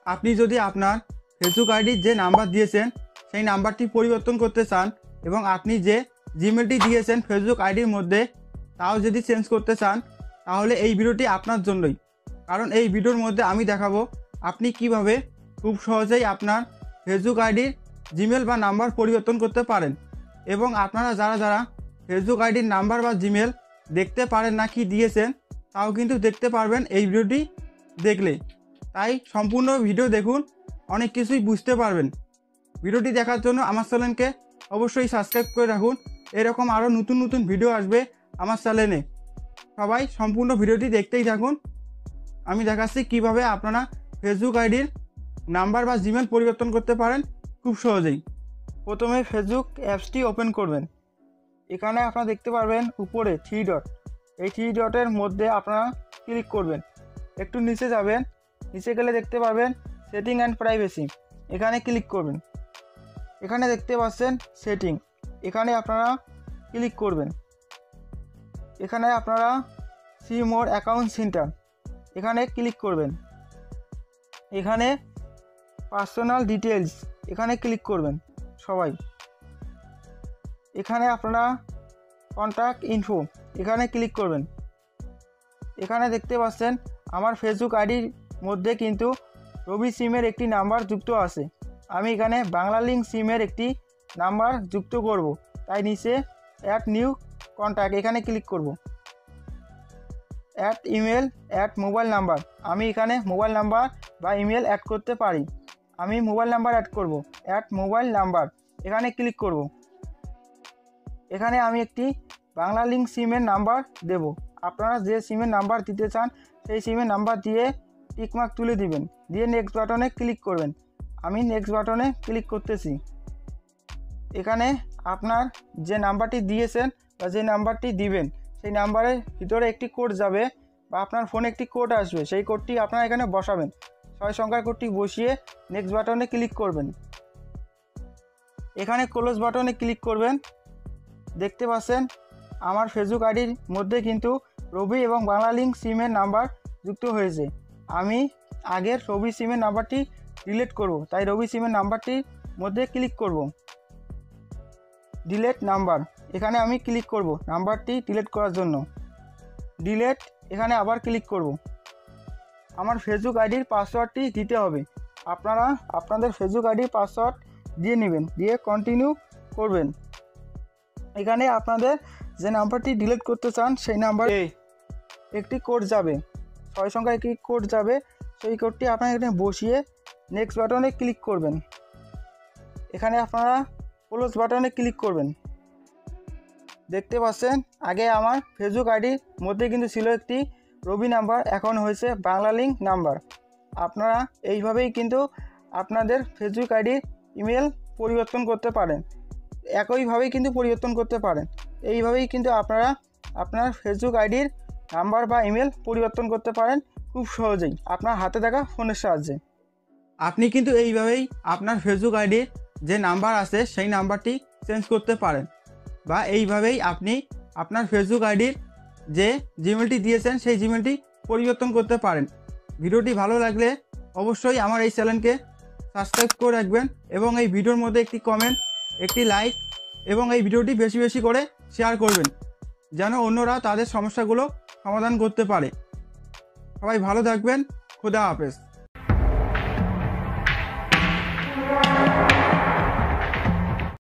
আপনি যদি আপনার ফেসবুক আইডির যে নাম্বার দিয়েছেন সেই নাম্বারটি পরিবর্তন করতে চান এবং আপনি যে জিমেলটি দিয়েছেন ফেসবুক আইডির মধ্যে তাও যদি চেঞ্জ করতে চান, তাহলে এই ভিডিওটি আপনার জন্যই। কারণ এই ভিডিওর মধ্যে আমি দেখাবো আপনি কিভাবে খুব সহজেই আপনার ফেসবুক আইডির জিমেল বা নাম্বার পরিবর্তন করতে পারেন। এবং আপনারা যারা যারা ফেসবুক আইডির নাম্বার বা জিমেল দেখতে পারেন না কি দিয়েছেন, তাও কিন্তু দেখতে পারবেন এই ভিডিওটি দেখলে। তাই সম্পূর্ণ ভিডিও দেখুন, অনেক কিছুই বুঝতে পারবেন। ভিডিওটি দেখার জন্য আমার চ্যানেলকে অবশ্যই সাবস্ক্রাইব করে রাখুন। এরকম আরও নতুন নতুন ভিডিও আসবে আমার চ্যানেলে। সবাই সম্পূর্ণ ভিডিওটি দেখতেই থাকুন। আমি দেখাচ্ছি কিভাবে আপনারা ফেসবুক আইডির নাম্বার বা জিমেল পরিবর্তন করতে পারেন খুব সহজেই। প্রথমে ফেসবুক অ্যাপসটি ওপেন করবেন। এখানে আপনারা দেখতে পারবেন উপরে 3 ডট, এই 3 ডটের মধ্যে আপনারা ক্লিক করবেন। একটু নিচে যাবেন, নিচে গেলে দেখতে পারবেন সেটিং অ্যান্ড প্রাইভেসি, এখানে ক্লিক করবেন। এখানে দেখতে পাচ্ছেন সেটিং, এখানে আপনারা ক্লিক করবেন। এখানে আপনারা সি মোর অ্যাকাউন্ট সেন্টার, এখানে ক্লিক করবেন। এখানে পার্সোনাল ডিটেলস, এখানে ক্লিক করবেন সবাই। এখানে আপনারা কন্ট্যাক্ট ইনফো, এখানে ক্লিক করবেন। এখানে দেখতে পাচ্ছেন আমার ফেসবুক আইডির মধ্যে কিন্তু রবি সিমের একটি নাম্বার যুক্ত আছে। আমি এখানে বাংলা লিঙ্ক সিমের একটি নাম্বার যুক্ত করব, তাই নিচে অ্যাড নিউ কন্ট্যাক্ট, এখানে ক্লিক করব। Add email, add mobile number, আমি এখানে মোবাইল নাম্বার বা ইমেল অ্যাড করতে পারি। আমি মোবাইল নাম্বার অ্যাড করব, অ্যাড মোবাইল নাম্বার, এখানে ক্লিক করব। এখানে আমি একটি বাংলা লিঙ্ক সিমের নাম্বার দেব। আপনারা যে সিমের নাম্বার দিতে চান সেই সিমের নাম্বার দিয়ে টিকমার্ক তুলে দিবেন, দিয়ে নেক্সট বাটনে ক্লিক করবেন। আমি নেক্সট বাটনে ক্লিক করতেছি। এখানে আপনার যে নাম্বারটি দিয়েছেন বা যে নাম্বারটি দিবেন সেই নাম্বারের ভিতরে একটি কোড যাবে বা আপনার ফোনে একটি কোড আসবে, সেই কোডটি আপনারা এখানে বসাবেন। 6 সংখ্যার কোডটি বসিয়ে নেক্সট বাটনে ক্লিক করবেন। এখানে ক্লোজ বাটনে ক্লিক করবেন। দেখতে পাচ্ছেন আমার ফেসবুক আইডির মধ্যে কিন্তু রবি এবং বাংলা লিঙ্ক সিমের নাম্বার যুক্ত হয়েছে। আমি আগের রবি সিমের নাম্বারটি ডিলিট করব, তাই রবি সিমের নাম্বারটির মধ্যে ক্লিক করব। ডিলেট নাম্বার, এখানে আমি ক্লিক করব নাম্বারটি ডিলিট করার জন্য। ডিলেট, এখানে আবার ক্লিক করব। আমার ফেসবুক আইডির পাসওয়ার্ডটি দিতে হবে। আপনারা আপনাদের ফেসবুক আইডির পাসওয়ার্ড দিয়ে নেবেন, দিয়ে কন্টিনিউ করবেন। এখানে আপনাদের যে নাম্বারটি ডিলিট করতে চান সেই নাম্বারে একটি কোড যাবে, 6 সংখ্যার একটি কোড যাবে, সেই কোডটি আপনারা এখানে বসিয়ে নেক্সট বাটনে ক্লিক করবেন। এখানে আপনারা ক্লোজ বাটনে ক্লিক করবেন। দেখতে পাচ্ছেন আগে আমার ফেসবুক আইডির মধ্যে কিন্তু ছিল একটি রবি নাম্বার, এখন হয়েছে বাংলা লিঙ্ক নাম্বার। আপনারা এইভাবেই কিন্তু আপনাদের ফেসবুক আইডির ইমেল পরিবর্তন করতে পারেন, একইভাবেই কিন্তু পরিবর্তন করতে পারেন। এইভাবেই কিন্তু আপনারা আপনার ফেসবুক আইডির নাম্বার বা ইমেল পরিবর্তন করতে পারেন খুব সহজেই আপনার হাতে থাকা ফোনের সাহায্যে। আপনি কিন্তু এইভাবেই আপনার ফেসবুক আইডির যে নাম্বার আছে সেই নাম্বারটি চেঞ্জ করতে পারেন, বা এইভাবেই আপনি আপনার ফেসবুক আইডির যে জিমেলটি দিয়েছেন সেই জিমেলটি পরিবর্তন করতে পারেন। ভিডিওটি ভালো লাগলে অবশ্যই আমার এই চ্যানেলকে সাবস্ক্রাইব করে রাখবেন এবং এই ভিডিওর মধ্যে একটি কমেন্ট, একটি লাইক এবং এই ভিডিওটি বেশি বেশি করে শেয়ার করবেন, যেন অন্যরা তাদের সমস্যাগুলো সমাধান করতে পারে। সবাই ভালো থাকবেন। খুদা হাফেজ।